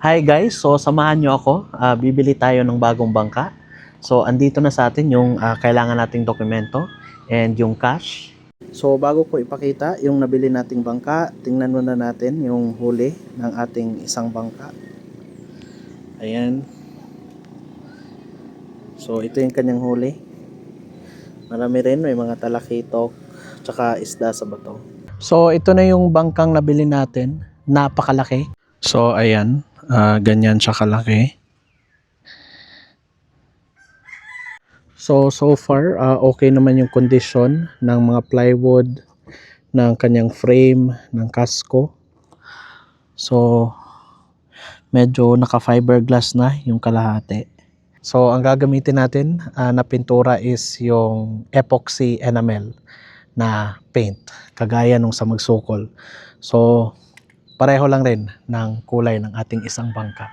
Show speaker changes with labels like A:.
A: Hi guys, so samahan nyo ako. Bibili tayo ng bagong bangka. So andito na sa atin yung kailangan nating dokumento and yung cash. So bago ko ipakita yung nabili nating bangka, tingnan muna natin yung huli ng ating isang bangka. Ayan. So ito yung kanyang huli. Marami rin, may mga talakitok, tsaka isda sa bato. So ito na yung bangkang nabili natin. Napakalaki. So ayan, ganyan siya kalaki. So far, okay naman yung condition ng mga plywood, ng kanyang frame, ng kasko. So, medyo naka-fiberglass na yung kalahati. So, ang gagamitin natin na pintura is yung epoxy enamel na paint, kagaya nung sa magsukol. So, pareho lang rin ng kulay ng ating isang bangka.